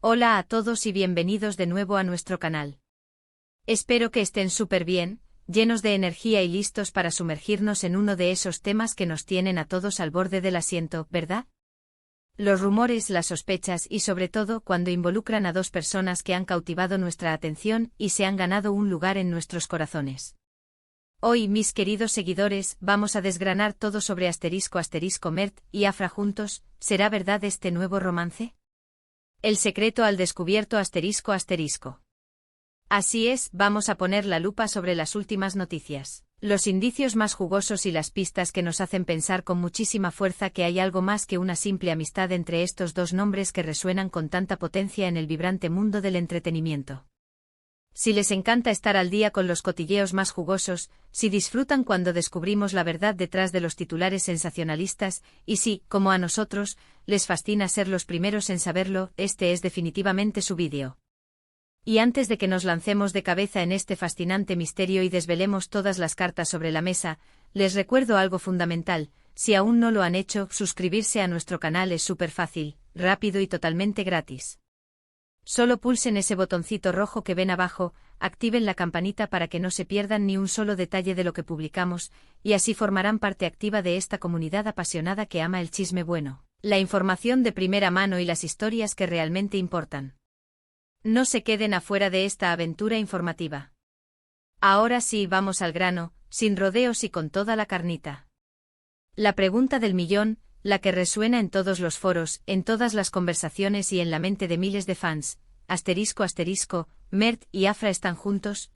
Hola a todos y bienvenidos de nuevo a nuestro canal. Espero que estén súper bien, llenos de energía y listos para sumergirnos en uno de esos temas que nos tienen a todos al borde del asiento, ¿verdad? Los rumores, las sospechas y sobre todo cuando involucran a dos personas que han cautivado nuestra atención y se han ganado un lugar en nuestros corazones. Hoy, mis queridos seguidores, vamos a desgranar todo sobre Mert y Afra juntos. ¿Será verdad este nuevo romance? El secreto al descubierto ***. Así es, vamos a poner la lupa sobre las últimas noticias, los indicios más jugosos y las pistas que nos hacen pensar con muchísima fuerza que hay algo más que una simple amistad entre estos dos nombres que resuenan con tanta potencia en el vibrante mundo del entretenimiento. Si les encanta estar al día con los cotilleos más jugosos, si disfrutan cuando descubrimos la verdad detrás de los titulares sensacionalistas, y si, como a nosotros, les fascina ser los primeros en saberlo, este es definitivamente su vídeo. Y antes de que nos lancemos de cabeza en este fascinante misterio y desvelemos todas las cartas sobre la mesa, les recuerdo algo fundamental: si aún no lo han hecho, suscribirse a nuestro canal es súper fácil, rápido y totalmente gratis. Solo pulsen ese botoncito rojo que ven abajo, activen la campanita para que no se pierdan ni un solo detalle de lo que publicamos, y así formarán parte activa de esta comunidad apasionada que ama el chisme bueno, la información de primera mano y las historias que realmente importan. No se queden afuera de esta aventura informativa. Ahora sí, vamos al grano, sin rodeos y con toda la carnita. La pregunta del millón, la que resuena en todos los foros, en todas las conversaciones y en la mente de miles de fans. Mert y Afra están juntos,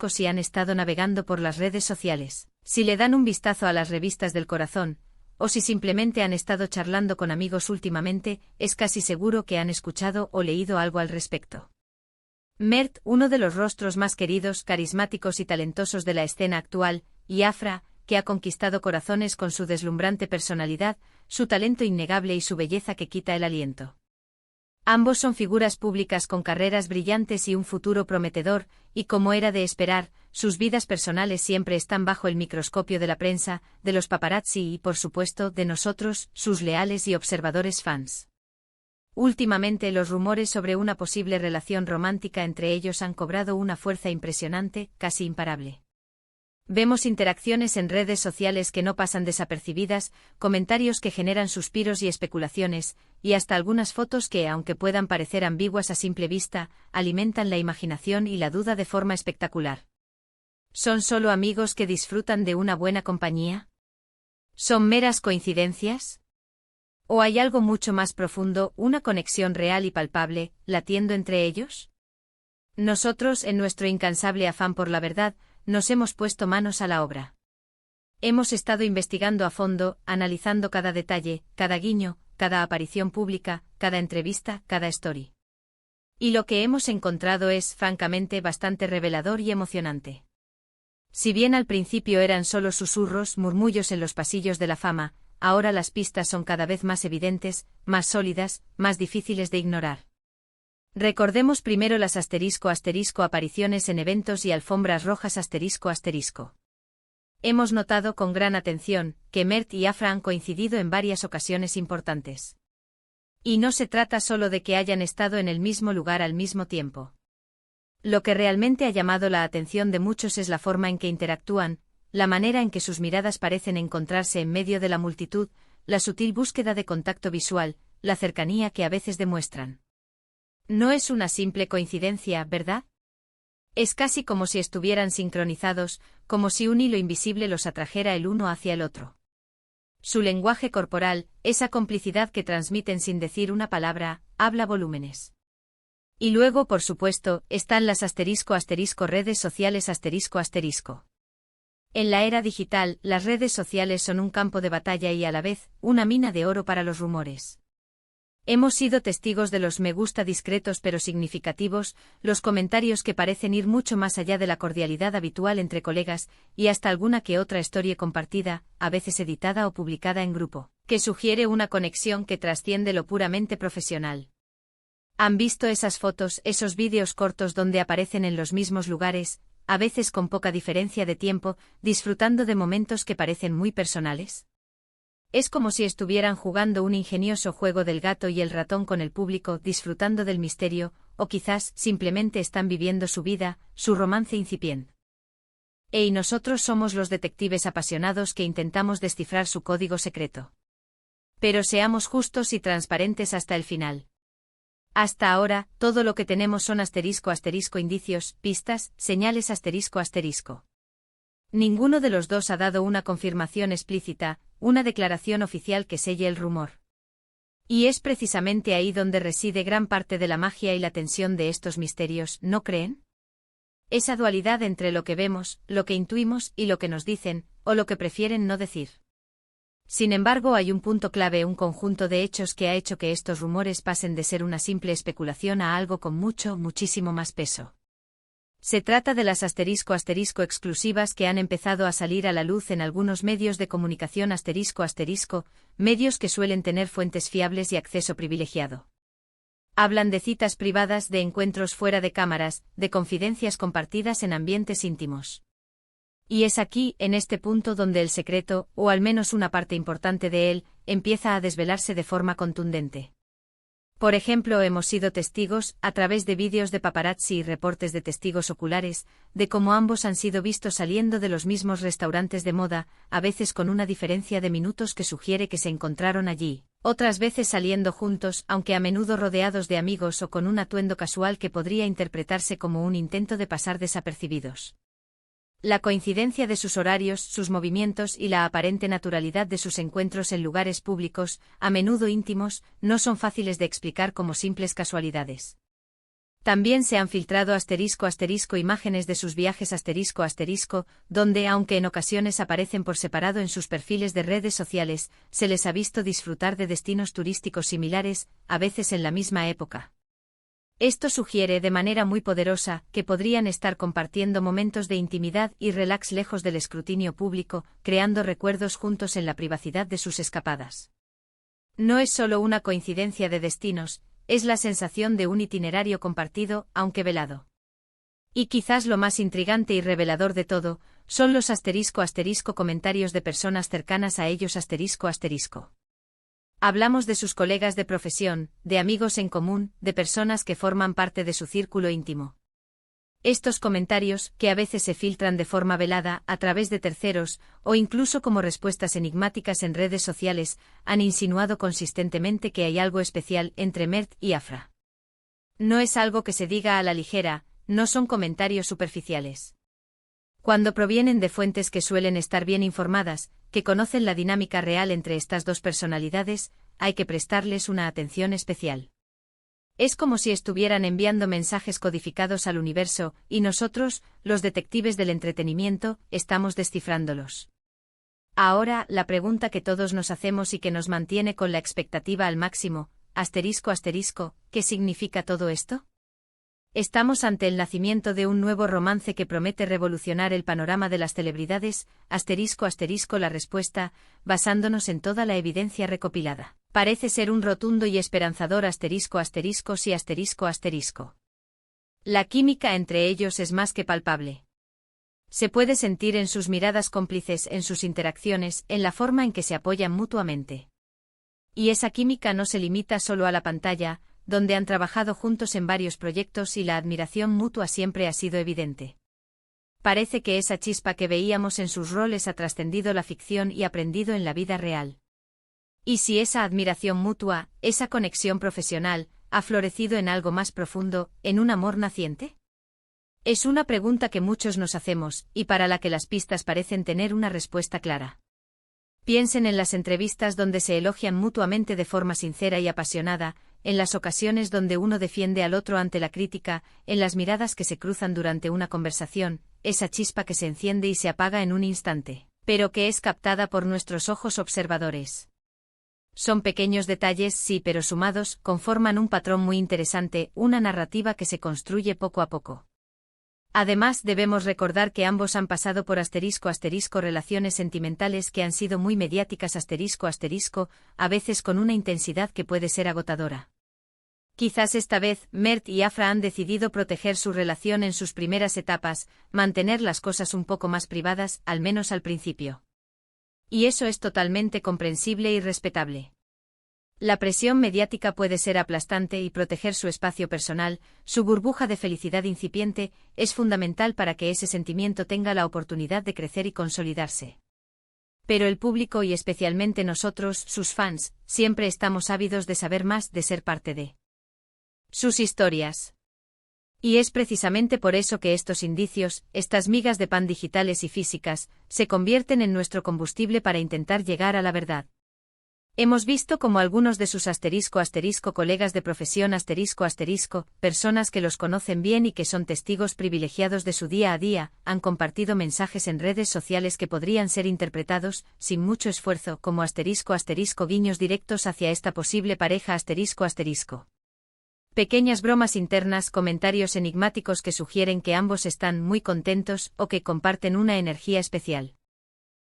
si han estado navegando por las redes sociales, si le dan un vistazo a las revistas del corazón, o si simplemente han estado charlando con amigos últimamente, es casi seguro que han escuchado o leído algo al respecto. Mert, uno de los rostros más queridos, carismáticos y talentosos de la escena actual, y Afra, que ha conquistado corazones con su deslumbrante personalidad, su talento innegable y su belleza que quita el aliento. Ambos son figuras públicas con carreras brillantes y un futuro prometedor, y como era de esperar, sus vidas personales siempre están bajo el microscopio de la prensa, de los paparazzi y, por supuesto, de nosotros, sus leales y observadores fans. Últimamente los rumores sobre una posible relación romántica entre ellos han cobrado una fuerza impresionante, casi imparable. Vemos interacciones en redes sociales que no pasan desapercibidas, comentarios que generan suspiros y especulaciones, y hasta algunas fotos que, aunque puedan parecer ambiguas a simple vista, alimentan la imaginación y la duda de forma espectacular. ¿Son solo amigos que disfrutan de una buena compañía? ¿Son meras coincidencias? ¿O hay algo mucho más profundo, una conexión real y palpable, latiendo entre ellos? Nosotros, en nuestro incansable afán por la verdad, nos hemos puesto manos a la obra. Hemos estado investigando a fondo, analizando cada detalle, cada guiño, cada aparición pública, cada entrevista, cada story. Y lo que hemos encontrado es, francamente, bastante revelador y emocionante. Si bien al principio eran solo susurros, murmullos en los pasillos de la fama, ahora las pistas son cada vez más evidentes, más sólidas, más difíciles de ignorar. Recordemos primero las apariciones en eventos y alfombras rojas ***. Hemos notado con gran atención que Mert y Afra han coincidido en varias ocasiones importantes. Y no se trata solo de que hayan estado en el mismo lugar al mismo tiempo. Lo que realmente ha llamado la atención de muchos es la forma en que interactúan, la manera en que sus miradas parecen encontrarse en medio de la multitud, la sutil búsqueda de contacto visual, la cercanía que a veces demuestran. No es una simple coincidencia, ¿verdad? Es casi como si estuvieran sincronizados, como si un hilo invisible los atrajera el uno hacia el otro. Su lenguaje corporal, esa complicidad que transmiten sin decir una palabra, habla volúmenes. Y luego, por supuesto, están las redes sociales ***. En la era digital, las redes sociales son un campo de batalla y a la vez, una mina de oro para los rumores. Hemos sido testigos de los me gusta discretos pero significativos, los comentarios que parecen ir mucho más allá de la cordialidad habitual entre colegas, y hasta alguna que otra story compartida, a veces editada o publicada en grupo, que sugiere una conexión que trasciende lo puramente profesional. ¿Han visto esas fotos, esos vídeos cortos donde aparecen en los mismos lugares, a veces con poca diferencia de tiempo, disfrutando de momentos que parecen muy personales? Es como si estuvieran jugando un ingenioso juego del gato y el ratón con el público, disfrutando del misterio, o quizás simplemente están viviendo su vida, su romance incipiente. Y nosotros somos los detectives apasionados que intentamos descifrar su código secreto. Pero seamos justos y transparentes hasta el final. Hasta ahora, todo lo que tenemos son *** indicios, pistas, señales ***. Ninguno de los dos ha dado una confirmación explícita, una declaración oficial que selle el rumor. Y es precisamente ahí donde reside gran parte de la magia y la tensión de estos misterios, ¿no creen? Esa dualidad entre lo que vemos, lo que intuimos y lo que nos dicen, o lo que prefieren no decir. Sin embargo, hay un punto clave, un conjunto de hechos que ha hecho que estos rumores pasen de ser una simple especulación a algo con muchísimo más peso. Se trata de las *** exclusivas que han empezado a salir a la luz en algunos medios de comunicación ***, medios que suelen tener fuentes fiables y acceso privilegiado. Hablan de citas privadas, de encuentros fuera de cámaras, de confidencias compartidas en ambientes íntimos. Y es aquí, en este punto, donde el secreto, o al menos una parte importante de él, empieza a desvelarse de forma contundente. Por ejemplo, hemos sido testigos, a través de vídeos de paparazzi y reportes de testigos oculares, de cómo ambos han sido vistos saliendo de los mismos restaurantes de moda, a veces con una diferencia de minutos que sugiere que se encontraron allí, otras veces saliendo juntos, aunque a menudo rodeados de amigos o con un atuendo casual que podría interpretarse como un intento de pasar desapercibidos. La coincidencia de sus horarios, sus movimientos y la aparente naturalidad de sus encuentros en lugares públicos, a menudo íntimos, no son fáciles de explicar como simples casualidades. También se han filtrado *** imágenes de sus viajes ***, donde, aunque en ocasiones aparecen por separado en sus perfiles de redes sociales, se les ha visto disfrutar de destinos turísticos similares, a veces en la misma época. Esto sugiere de manera muy poderosa que podrían estar compartiendo momentos de intimidad y relax lejos del escrutinio público, creando recuerdos juntos en la privacidad de sus escapadas. No es solo una coincidencia de destinos, es la sensación de un itinerario compartido, aunque velado. Y quizás lo más intrigante y revelador de todo, son los *** comentarios de personas cercanas a ellos ***. Hablamos de sus colegas de profesión, de amigos en común, de personas que forman parte de su círculo íntimo. Estos comentarios, que a veces se filtran de forma velada, a través de terceros, o incluso como respuestas enigmáticas en redes sociales, han insinuado consistentemente que hay algo especial entre Mert y Afra. No es algo que se diga a la ligera, no son comentarios superficiales. Cuando provienen de fuentes que suelen estar bien informadas, que conocen la dinámica real entre estas dos personalidades, hay que prestarles una atención especial. Es como si estuvieran enviando mensajes codificados al universo, y nosotros, los detectives del entretenimiento, estamos descifrándolos. Ahora, la pregunta que todos nos hacemos y que nos mantiene con la expectativa al máximo, ***, ¿qué significa todo esto? ¿Estamos ante el nacimiento de un nuevo romance que promete revolucionar el panorama de las celebridades? La respuesta, basándonos en toda la evidencia recopilada, parece ser un rotundo y esperanzador ***, sí. La química entre ellos es más que palpable. Se puede sentir en sus miradas cómplices, en sus interacciones, en la forma en que se apoyan mutuamente. Y esa química no se limita solo a la pantalla, donde han trabajado juntos en varios proyectos y la admiración mutua siempre ha sido evidente. Parece que esa chispa que veíamos en sus roles ha trascendido la ficción y aprendido en la vida real. ¿Y si esa admiración mutua, esa conexión profesional, ha florecido en algo más profundo, en un amor naciente? Es una pregunta que muchos nos hacemos, y para la que las pistas parecen tener una respuesta clara. Piensen en las entrevistas donde se elogian mutuamente de forma sincera y apasionada, en las ocasiones donde uno defiende al otro ante la crítica, en las miradas que se cruzan durante una conversación, esa chispa que se enciende y se apaga en un instante, pero que es captada por nuestros ojos observadores. Son pequeños detalles, sí, pero sumados, conforman un patrón muy interesante, una narrativa que se construye poco a poco. Además, debemos recordar que ambos han pasado por ***, relaciones sentimentales que han sido muy mediáticas ***, a veces con una intensidad que puede ser agotadora. Quizás esta vez, Mert y Afra han decidido proteger su relación en sus primeras etapas, mantener las cosas un poco más privadas, al menos al principio. Y eso es totalmente comprensible y respetable. La presión mediática puede ser aplastante y proteger su espacio personal, su burbuja de felicidad incipiente, es fundamental para que ese sentimiento tenga la oportunidad de crecer y consolidarse. Pero el público y especialmente nosotros, sus fans, siempre estamos ávidos de saber más, de ser parte de sus historias. Y es precisamente por eso que estos indicios, estas migas de pan digitales y físicas, se convierten en nuestro combustible para intentar llegar a la verdad. Hemos visto cómo algunos de sus colegas de profesión personas que los conocen bien y que son testigos privilegiados de su día a día, han compartido mensajes en redes sociales que podrían ser interpretados, sin mucho esfuerzo, como guiños directos hacia esta posible pareja Pequeñas bromas internas, comentarios enigmáticos que sugieren que ambos están muy contentos o que comparten una energía especial.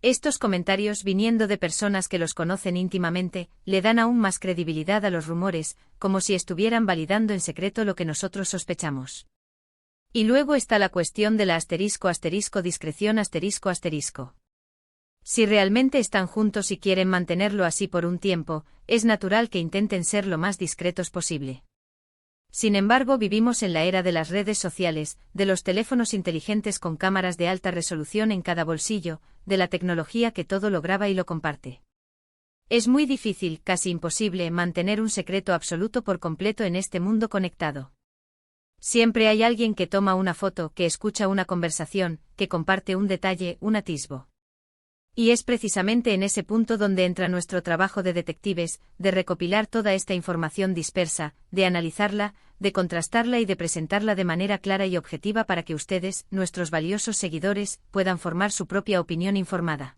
Estos comentarios, viniendo de personas que los conocen íntimamente, le dan aún más credibilidad a los rumores, como si estuvieran validando en secreto lo que nosotros sospechamos. Y luego está la cuestión de la discreción. Si realmente están juntos y quieren mantenerlo así por un tiempo, es natural que intenten ser lo más discretos posible. Sin embargo, vivimos en la era de las redes sociales, de los teléfonos inteligentes con cámaras de alta resolución en cada bolsillo, de la tecnología que todo lo graba y lo comparte. Es muy difícil, casi imposible, mantener un secreto absoluto por completo en este mundo conectado. Siempre hay alguien que toma una foto, que escucha una conversación, que comparte un detalle, un atisbo. Y es precisamente en ese punto donde entra nuestro trabajo de detectives, de recopilar toda esta información dispersa, de analizarla, de contrastarla y de presentarla de manera clara y objetiva para que ustedes, nuestros valiosos seguidores, puedan formar su propia opinión informada.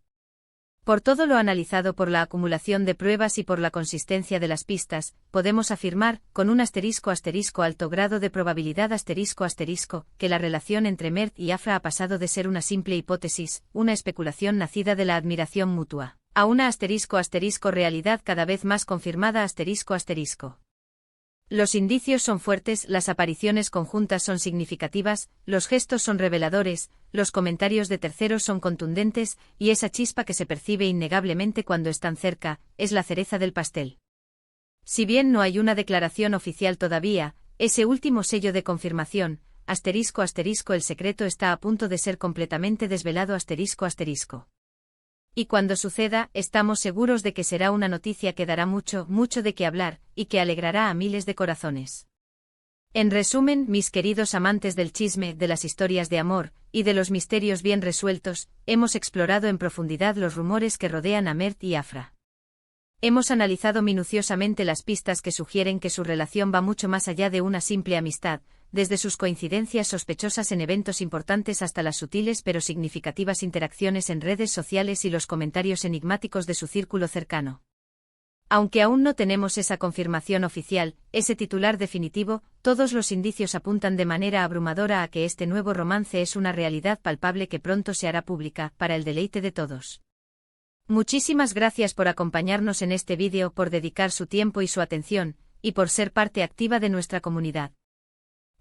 Por todo lo analizado, por la acumulación de pruebas y por la consistencia de las pistas, podemos afirmar, con un alto grado de probabilidad que la relación entre Mert y Afra ha pasado de ser una simple hipótesis, una especulación nacida de la admiración mutua, a una realidad cada vez más confirmada. Los indicios son fuertes, las apariciones conjuntas son significativas, los gestos son reveladores, los comentarios de terceros son contundentes, y esa chispa que se percibe innegablemente cuando están cerca, es la cereza del pastel. Si bien no hay una declaración oficial todavía, ese último sello de confirmación, el secreto está a punto de ser completamente desvelado. Y cuando suceda, estamos seguros de que será una noticia que dará mucho de qué hablar, y que alegrará a miles de corazones. En resumen, mis queridos amantes del chisme, de las historias de amor, y de los misterios bien resueltos, hemos explorado en profundidad los rumores que rodean a Mert y Afra. Hemos analizado minuciosamente las pistas que sugieren que su relación va mucho más allá de una simple amistad, desde sus coincidencias sospechosas en eventos importantes hasta las sutiles pero significativas interacciones en redes sociales y los comentarios enigmáticos de su círculo cercano. Aunque aún no tenemos esa confirmación oficial, ese titular definitivo, todos los indicios apuntan de manera abrumadora a que este nuevo romance es una realidad palpable que pronto se hará pública, para el deleite de todos. Muchísimas gracias por acompañarnos en este vídeo, por dedicar su tiempo y su atención, y por ser parte activa de nuestra comunidad.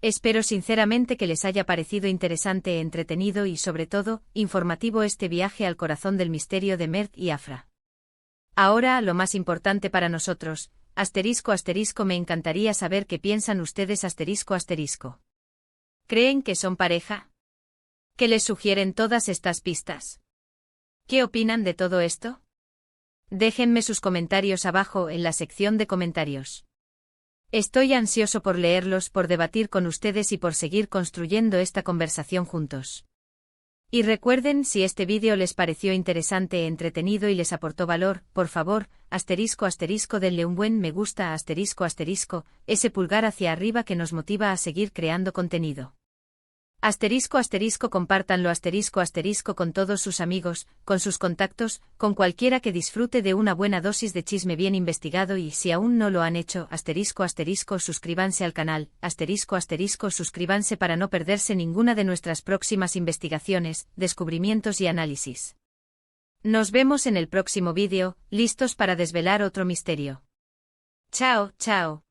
Espero sinceramente que les haya parecido interesante, entretenido y sobre todo, informativo este viaje al corazón del misterio de Mert y Afra. Ahora, lo más importante para nosotros, me encantaría saber qué piensan ustedes. ¿Creen que son pareja? ¿Qué les sugieren todas estas pistas? ¿Qué opinan de todo esto? Déjenme sus comentarios abajo en la sección de comentarios. Estoy ansioso por leerlos, por debatir con ustedes y por seguir construyendo esta conversación juntos. Y recuerden, si este vídeo les pareció interesante, entretenido y les aportó valor, por favor, denle un buen me gusta, ese pulgar hacia arriba que nos motiva a seguir creando contenido. Compártanlo con todos sus amigos, con sus contactos, con cualquiera que disfrute de una buena dosis de chisme bien investigado y si aún no lo han hecho, suscríbanse al canal, suscríbanse para no perderse ninguna de nuestras próximas investigaciones, descubrimientos y análisis. Nos vemos en el próximo vídeo, listos para desvelar otro misterio. Chao, chao.